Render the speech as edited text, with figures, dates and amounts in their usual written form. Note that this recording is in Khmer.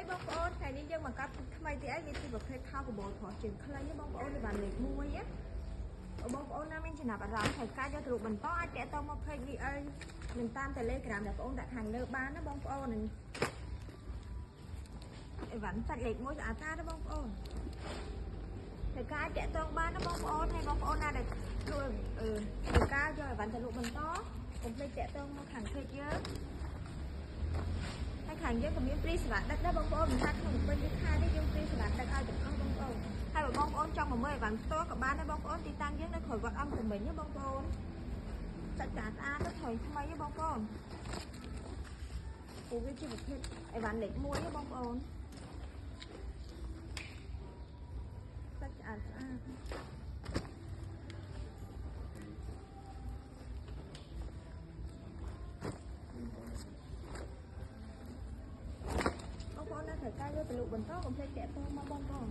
អីបងប្អូនថ្ងៃនេះយើងមកកាត់ថ្មីទៀតអីវាជាប្រភេទខោកបោថោះជើងខ្លីបងប្អូនបានលេខ1ណាបងប្អូនណាមានចំណាប់អារម្មណ៍ត្រូវការយកទៅលក់បន្តអាចតាក់ទងមក page VA នឹងតាម Telegram ដែលបងប្អូនដាក់ខាងលើបានណាបងប្អូននឹងអីវ៉ាន់សាច់លេខ1ស្អាតតាណាបងប្អូនត្រូវការតាក់ទងបានណាបងប្អូនហើយបងប្អូនណាដែលលក់ត្រូវការយកអីវ៉ាន់ទៅលក់បន្តកុំភ្លេចតាក់ទងមកខាង page យើងហើយខាងយើងក៏មានព្រីសម្រាប់ដឹកដែរបងប្អូនមិនថាក្នុងពេលនេះខែនេះយើងព្រីសម្រាប់ដឹកឲ្យទាំងអស់បងប្អូនហើយបើបងប្អូនចង់មកមើលអីវ៉ាន់ផ្ទាល់ក៏បានដែរបងប្អូនទីតាំងយើងនៅក្រោយវត្តអង្គមិញណាបងប្អូនសាច់ស្អាតទៅថ្មីថ្មីបងប្អូនពូវាជាប្រភេទអីវ៉ាន់លេខ1ណាបងប្អូនសាច់ស្អាតស្អាតបងប្អូនណាត្រូវការយកទៅលក់បន្តកុំភ្លេចតាក់ទងមកបងប្អូន